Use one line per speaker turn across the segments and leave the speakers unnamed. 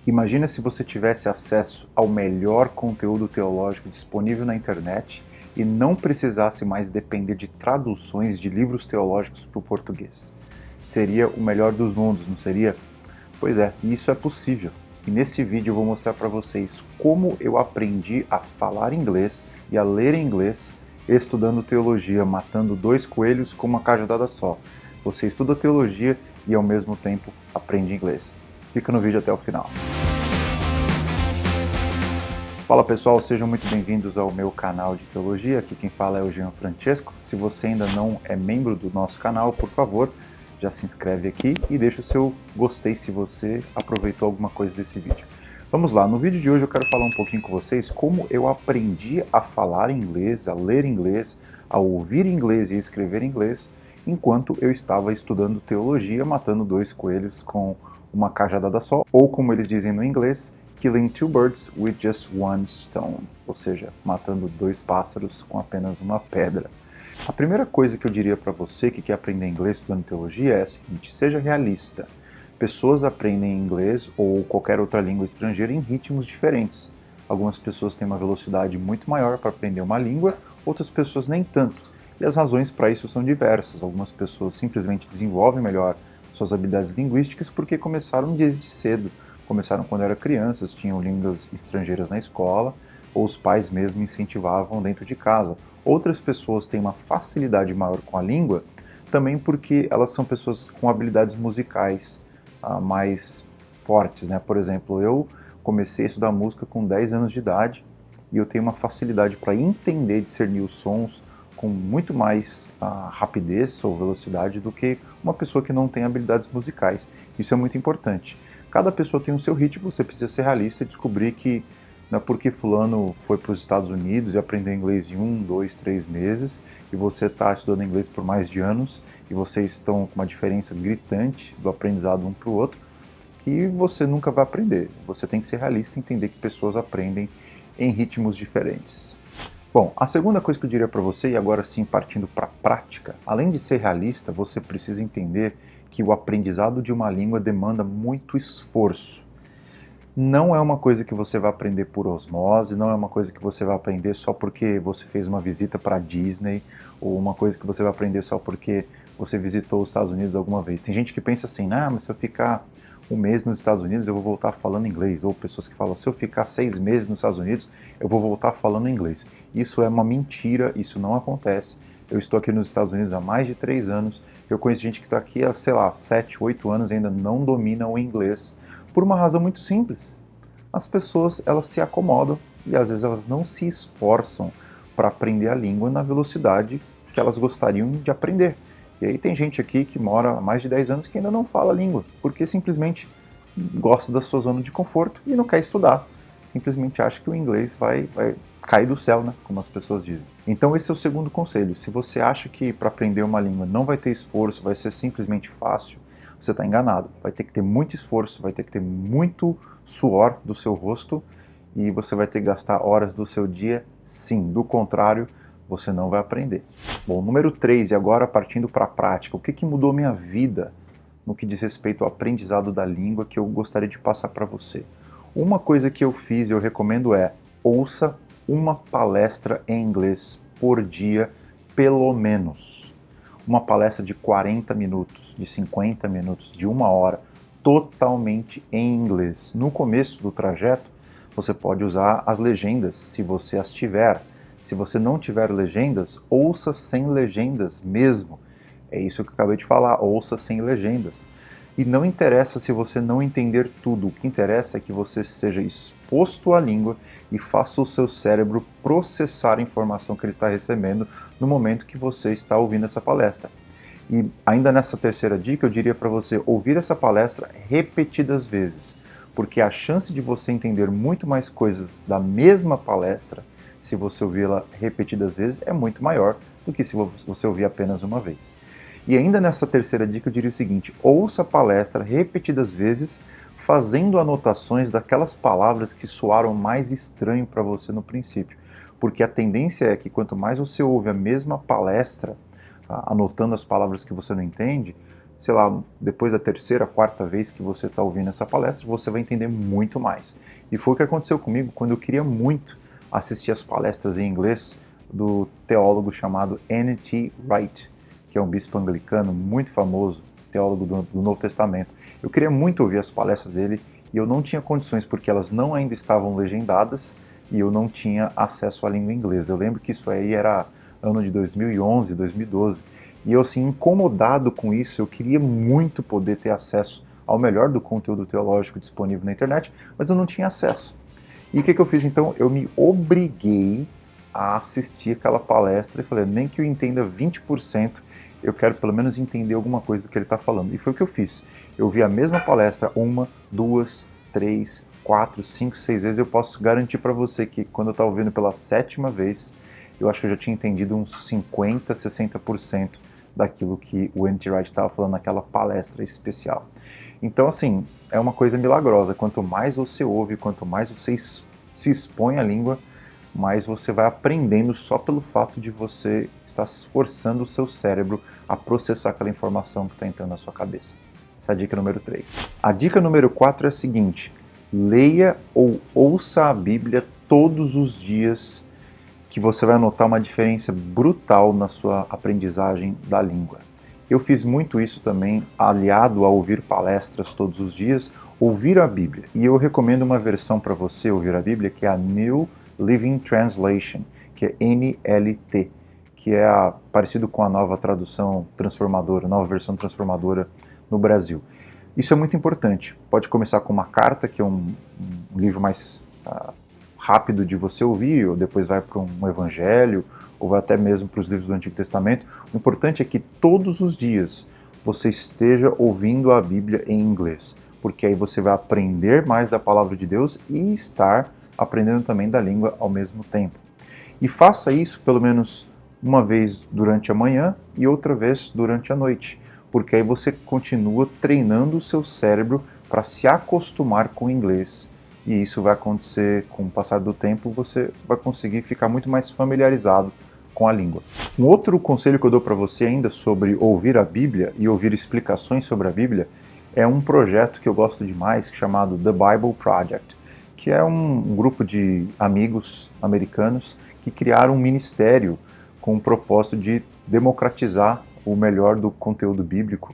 Imagina se você tivesse acesso ao melhor conteúdo teológico disponível na internet e não precisasse mais depender de traduções de livros teológicos para o português. Seria o melhor dos mundos, não seria? Pois é, e isso é possível. E nesse vídeo eu vou mostrar para vocês como eu aprendi a falar inglês e a ler inglês estudando teologia, matando dois coelhos com uma cajadada só. Você estuda teologia e ao mesmo tempo aprende inglês. Fica no vídeo até o final. Fala pessoal, sejam muito bem-vindos ao meu canal de teologia. Aqui quem fala é o Jean Francesco. Se você ainda não é membro do nosso canal, por favor, já se inscreve aqui e deixa o seu gostei se você aproveitou alguma coisa desse vídeo. Vamos lá, no vídeo de hoje eu quero falar um pouquinho com vocês como eu aprendi a falar inglês, a ler inglês, a ouvir inglês e escrever inglês enquanto eu estava estudando teologia, matando dois coelhos com uma cajadada só, ou como eles dizem no inglês, killing two birds with just one stone, ou seja, matando dois pássaros com apenas uma pedra. A primeira coisa que eu diria para você que quer aprender inglês estudando teologia é a seguinte: seja realista. Pessoas aprendem inglês ou qualquer outra língua estrangeira em ritmos diferentes. Algumas pessoas têm uma velocidade muito maior para aprender uma língua, outras pessoas nem tanto. E as razões para isso são diversas. Algumas pessoas simplesmente desenvolvem melhor suas habilidades linguísticas porque começaram desde cedo. Começaram quando eram crianças, tinham línguas estrangeiras na escola, ou os pais mesmo incentivavam dentro de casa. Outras pessoas têm uma facilidade maior com a língua, também porque elas são pessoas com habilidades musicais mais fortes, né? Por exemplo, eu comecei a estudar música com 10 anos de idade e eu tenho uma facilidade para entender e discernir os sons com muito mais rapidez ou velocidade do que uma pessoa que não tem habilidades musicais. Isso é muito importante. Cada pessoa tem o seu ritmo, você precisa ser realista e descobrir que não é porque fulano foi para os Estados Unidos e aprendeu inglês em 1, 2, 3 meses e você está estudando inglês por mais de anos e vocês estão com uma diferença gritante do aprendizado um para o outro, que você nunca vai aprender. Você tem que ser realista e entender que pessoas aprendem em ritmos diferentes. Bom, a segunda coisa que eu diria para você, e agora sim partindo para a prática, além de ser realista, você precisa entender que o aprendizado de uma língua demanda muito esforço. Não é uma coisa que você vai aprender por osmose, não é uma coisa que você vai aprender só porque você fez uma visita para a Disney, ou uma coisa que você vai aprender só porque você visitou os Estados Unidos alguma vez. Tem gente que pensa assim, mas se eu ficar um mês nos Estados Unidos eu vou voltar falando inglês, ou pessoas que falam, se eu ficar 6 meses nos Estados Unidos eu vou voltar falando inglês. Isso é uma mentira, isso não acontece. Eu estou aqui nos Estados Unidos há mais de 3 anos, eu conheço gente que está aqui há, 7, 8 anos e ainda não domina o inglês, por uma razão muito simples. As pessoas, elas se acomodam e às vezes elas não se esforçam para aprender a língua na velocidade que elas gostariam de aprender. E aí tem gente aqui que mora há mais de 10 anos que ainda não fala a língua, porque simplesmente gosta da sua zona de conforto e não quer estudar. Simplesmente acha que o inglês vai cair do céu, né? Como as pessoas dizem. Então esse é o segundo conselho. Se você acha que para aprender uma língua não vai ter esforço, vai ser simplesmente fácil, você está enganado. Vai ter que ter muito esforço, vai ter que ter muito suor do seu rosto e você vai ter que gastar horas do seu dia, sim. Do contrário, você não vai aprender. Bom, número 3, e agora partindo para a prática, o que mudou minha vida no que diz respeito ao aprendizado da língua que eu gostaria de passar para você? Uma coisa que eu fiz e eu recomendo é, ouça uma palestra em inglês por dia, pelo menos. Uma palestra de 40 minutos, de 50 minutos, de 1 hora, totalmente em inglês. No começo do trajeto, você pode usar as legendas, se você as tiver. Se você não tiver legendas, ouça sem legendas mesmo. É isso que eu acabei de falar, ouça sem legendas. E não interessa se você não entender tudo, o que interessa é que você seja exposto à língua e faça o seu cérebro processar a informação que ele está recebendo no momento que você está ouvindo essa palestra. E ainda nessa terceira dica, eu diria para você ouvir essa palestra repetidas vezes, porque a chance de você entender muito mais coisas da mesma palestra, se você ouvi-la repetidas vezes, é muito maior do que se você ouvir apenas uma vez. E ainda nessa terceira dica eu diria o seguinte: ouça a palestra repetidas vezes, fazendo anotações daquelas palavras que soaram mais estranho para você no princípio. Porque a tendência é que quanto mais você ouve a mesma palestra, anotando as palavras que você não entende, sei lá, depois da terceira, quarta vez que você está ouvindo essa palestra, você vai entender muito mais. E foi o que aconteceu comigo quando eu queria muito assistir as palestras em inglês do teólogo chamado N.T. Wright, que é um bispo anglicano muito famoso, teólogo do Novo Testamento. Eu queria muito ouvir as palestras dele e eu não tinha condições porque elas não ainda estavam legendadas e eu não tinha acesso à língua inglesa. Eu lembro que isso aí era ano de 2011, 2012, e eu assim, incomodado com isso, eu queria muito poder ter acesso ao melhor do conteúdo teológico disponível na internet, mas eu não tinha acesso. E o que eu fiz então? Eu me obriguei a assistir aquela palestra e falei, nem que eu entenda 20%, eu quero pelo menos entender alguma coisa do que ele está falando. E foi o que eu fiz. Eu vi a mesma palestra 1, 2, 3, 4, 5, 6 vezes. Eu posso garantir para você que quando eu estava ouvindo pela 7ª vez, eu acho que eu já tinha entendido uns 50%, 60% daquilo que o N.T. Wright estava falando naquela palestra especial. Então, assim, é uma coisa milagrosa. Quanto mais você ouve, quanto mais você se expõe à língua, mais você vai aprendendo só pelo fato de você estar esforçando o seu cérebro a processar aquela informação que está entrando na sua cabeça. Essa é a dica número 3. A dica número 4 é a seguinte: leia ou ouça a Bíblia todos os dias, que você vai notar uma diferença brutal na sua aprendizagem da língua. Eu fiz muito isso também, aliado a ouvir palestras todos os dias, ouvir a Bíblia. E eu recomendo uma versão para você ouvir a Bíblia, que é a New Living Translation, que é NLT, que é parecido com a nova tradução transformadora, nova versão transformadora no Brasil. Isso é muito importante. Pode começar com uma carta, que é um livro mais rápido de você ouvir, ou depois vai para um evangelho, ou vai até mesmo para os livros do Antigo Testamento. O importante é que todos os dias você esteja ouvindo a Bíblia em inglês, porque aí você vai aprender mais da palavra de Deus e estar aprendendo também da língua ao mesmo tempo. E faça isso pelo menos uma vez durante a manhã e outra vez durante a noite, porque aí você continua treinando o seu cérebro para se acostumar com o inglês. E isso vai acontecer com o passar do tempo, você vai conseguir ficar muito mais familiarizado com a língua. Um outro conselho que eu dou para você ainda sobre ouvir a Bíblia e ouvir explicações sobre a Bíblia é um projeto que eu gosto demais, chamado The Bible Project, que é um grupo de amigos americanos que criaram um ministério com o propósito de democratizar o melhor do conteúdo bíblico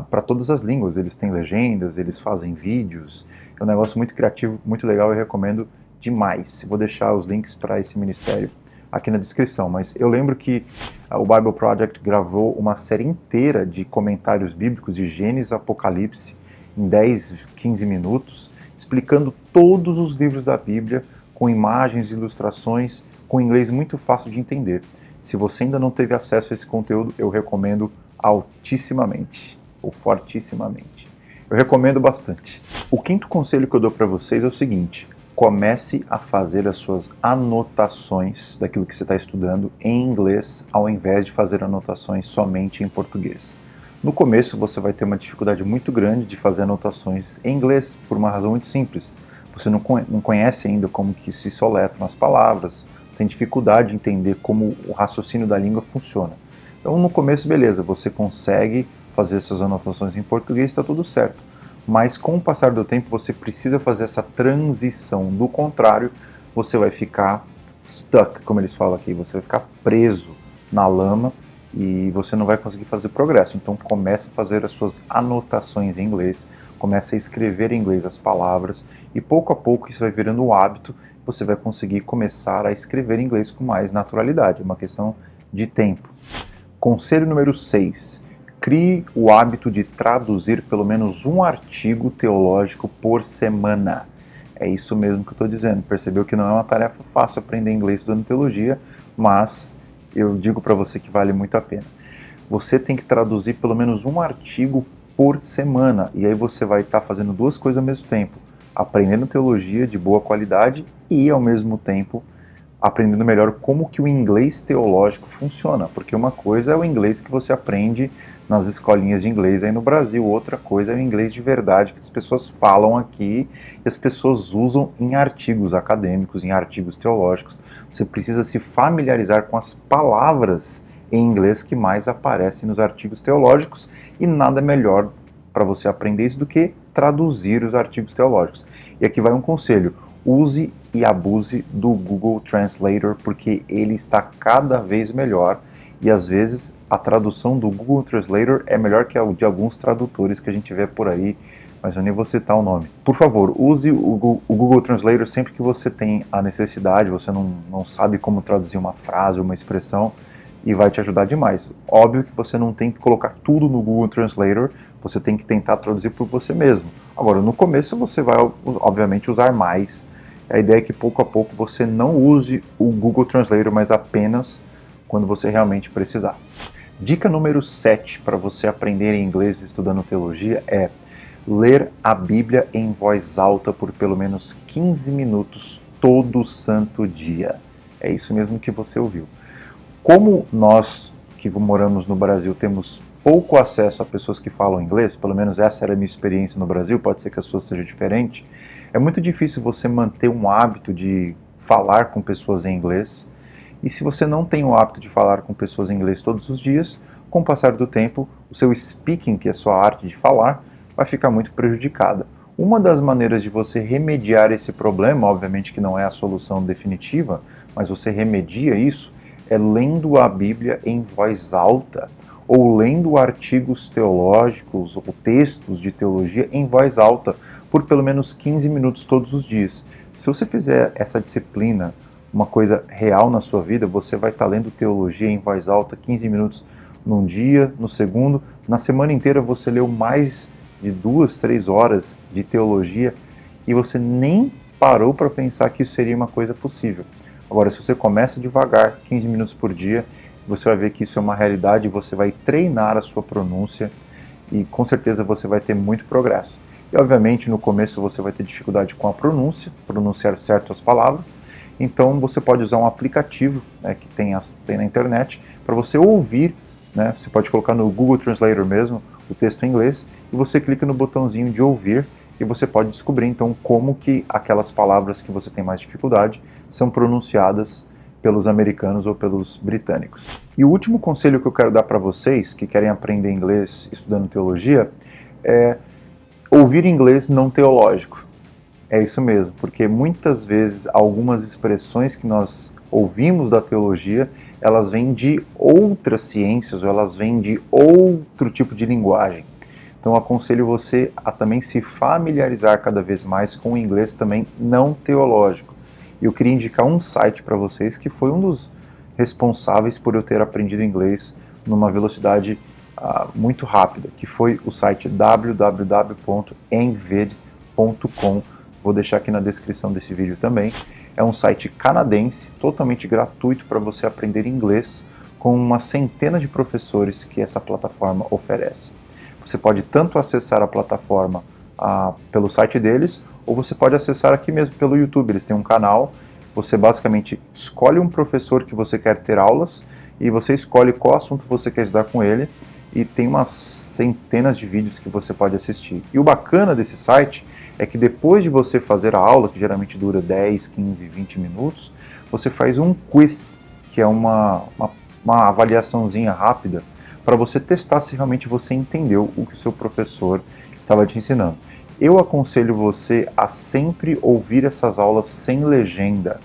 para todas as línguas. Eles têm legendas, eles fazem vídeos, é um negócio muito criativo, muito legal, eu recomendo demais. Vou deixar os links para esse ministério aqui na descrição, mas eu lembro que o Bible Project gravou uma série inteira de comentários bíblicos de Gênesis, Apocalipse, em 10, 15 minutos, explicando todos os livros da Bíblia, com imagens, ilustrações, com inglês muito fácil de entender. Se você ainda não teve acesso a esse conteúdo, eu recomendo altissimamente, ou fortissimamente. Eu recomendo bastante. O quinto conselho que eu dou para vocês é o seguinte: comece a fazer as suas anotações daquilo que você está estudando em inglês, ao invés de fazer anotações somente em português. No começo você vai ter uma dificuldade muito grande de fazer anotações em inglês, por uma razão muito simples. Você não conhece ainda como que se soletram as palavras, tem dificuldade de entender como o raciocínio da língua funciona. Então no começo, beleza, você consegue fazer essas anotações em português, está tudo certo. Mas com o passar do tempo você precisa fazer essa transição. Do contrário, você vai ficar stuck, como eles falam aqui, você vai ficar preso na lama e você não vai conseguir fazer progresso. Então comece a fazer as suas anotações em inglês, comece a escrever em inglês as palavras e pouco a pouco isso vai virando um hábito, você vai conseguir começar a escrever em inglês com mais naturalidade, é uma questão de tempo. Conselho número 6. Crie o hábito de traduzir pelo menos um artigo teológico por semana. É isso mesmo que eu estou dizendo. Percebeu que não é uma tarefa fácil aprender inglês estudando teologia, mas eu digo para você que vale muito a pena. Você tem que traduzir pelo menos um artigo por semana, e aí você vai estar fazendo duas coisas ao mesmo tempo. Aprendendo teologia de boa qualidade e, ao mesmo tempo, aprendendo melhor como que o inglês teológico funciona, porque uma coisa é o inglês que você aprende nas escolinhas de inglês aí no Brasil, outra coisa é o inglês de verdade que as pessoas falam aqui e as pessoas usam em artigos acadêmicos, em artigos teológicos. Você precisa se familiarizar com as palavras em inglês que mais aparecem nos artigos teológicos e nada melhor para você aprender isso do que traduzir os artigos teológicos. E aqui vai um conselho: use e abuse do Google Translator, porque ele está cada vez melhor e às vezes a tradução do Google Translator é melhor que a de alguns tradutores que a gente vê por aí, mas eu nem vou citar o nome. Por favor, use o Google Translator sempre que você tem a necessidade, você não sabe como traduzir uma frase, uma expressão, e vai te ajudar demais. Óbvio que você não tem que colocar tudo no Google Translator, você tem que tentar traduzir por você mesmo. Agora, no começo você vai, obviamente, usar mais. A ideia é que pouco a pouco você não use o Google Translator, mas apenas quando você realmente precisar. Dica número 7 para você aprender inglês estudando teologia é ler a Bíblia em voz alta por pelo menos 15 minutos todo santo dia. É isso mesmo que você ouviu. Como nós que moramos no Brasil temos pouco acesso a pessoas que falam inglês, pelo menos essa era a minha experiência no Brasil, pode ser que a sua seja diferente, é muito difícil você manter um hábito de falar com pessoas em inglês. E se você não tem o hábito de falar com pessoas em inglês todos os dias, com o passar do tempo, o seu speaking, que é a sua arte de falar, vai ficar muito prejudicada. Uma das maneiras de você remediar esse problema, obviamente que não é a solução definitiva, mas você remedia isso, é lendo a Bíblia em voz alta, ou lendo artigos teológicos ou textos de teologia em voz alta, por pelo menos 15 minutos todos os dias. Se você fizer essa disciplina uma coisa real na sua vida, você vai estar lendo teologia em voz alta 15 minutos num dia, no segundo, na semana inteira você leu mais de 2, 3 horas de teologia e você nem parou para pensar que isso seria uma coisa possível. Agora, se você começa devagar, 15 minutos por dia, você vai ver que isso é uma realidade, você vai treinar a sua pronúncia e com certeza você vai ter muito progresso. E obviamente no começo você vai ter dificuldade com a pronúncia, pronunciar certo as palavras, então você pode usar um aplicativo, né, que tem na internet para você ouvir, né, você pode colocar no Google Translator mesmo o texto em inglês e você clica no botãozinho de ouvir e você pode descobrir então como que aquelas palavras que você tem mais dificuldade são pronunciadas pelos americanos ou pelos britânicos. E o último conselho que eu quero dar para vocês que querem aprender inglês estudando teologia é ouvir inglês não teológico. É isso mesmo, porque muitas vezes algumas expressões que nós ouvimos da teologia, elas vêm de outras ciências ou elas vêm de outro tipo de linguagem. Então eu aconselho você a também se familiarizar cada vez mais com o inglês também não teológico. E eu queria indicar um site para vocês que foi um dos responsáveis por eu ter aprendido inglês numa velocidade muito rápida, que foi o site www.engvid.com. Vou deixar aqui na descrição desse vídeo também. É um site canadense, totalmente gratuito para você aprender inglês, com uma centena de professores que essa plataforma oferece. Você pode tanto acessar a plataforma pelo site deles, ou você pode acessar aqui mesmo pelo YouTube. Eles têm um canal, você basicamente escolhe um professor que você quer ter aulas, e você escolhe qual assunto você quer estudar com ele, e tem umas centenas de vídeos que você pode assistir. E o bacana desse site é que depois de você fazer a aula, que geralmente dura 10, 15, 20 minutos, você faz um quiz, que é uma avaliaçãozinha rápida, para você testar se realmente você entendeu o que o seu professor estava te ensinando. Eu aconselho você a sempre ouvir essas aulas sem legenda.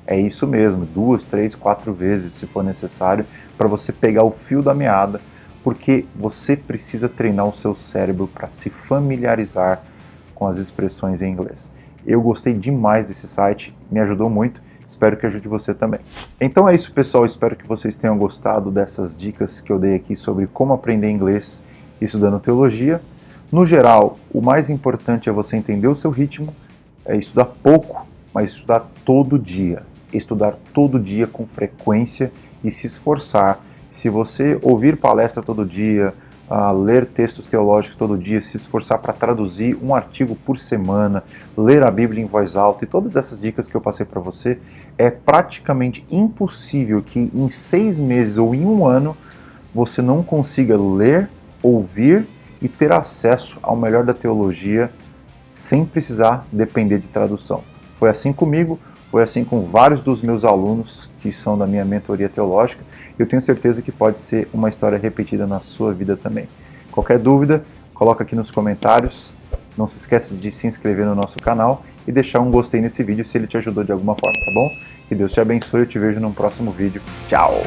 É isso mesmo, 2, 3, 4 vezes se for necessário, para você pegar o fio da meada, porque você precisa treinar o seu cérebro para se familiarizar com as expressões em inglês. Eu gostei demais desse site, me ajudou muito, espero que ajude você também. Então é isso, pessoal, espero que vocês tenham gostado dessas dicas que eu dei aqui sobre como aprender inglês estudando teologia. No geral, o mais importante é você entender o seu ritmo, é estudar pouco, mas estudar todo dia. Estudar todo dia com frequência e se esforçar. Se você ouvir palestra todo dia, a ler textos teológicos todo dia, se esforçar para traduzir um artigo por semana, ler a Bíblia em voz alta e todas essas dicas que eu passei para você, é praticamente impossível que em 6 meses ou em um ano você não consiga ler, ouvir e ter acesso ao melhor da teologia sem precisar depender de tradução. Foi assim comigo, foi assim com vários dos meus alunos que são da minha mentoria teológica. Eu tenho certeza que pode ser uma história repetida na sua vida também. Qualquer dúvida, coloca aqui nos comentários. Não se esqueça de se inscrever no nosso canal e deixar um gostei nesse vídeo se ele te ajudou de alguma forma, tá bom? Que Deus te abençoe, eu te vejo num próximo vídeo. Tchau!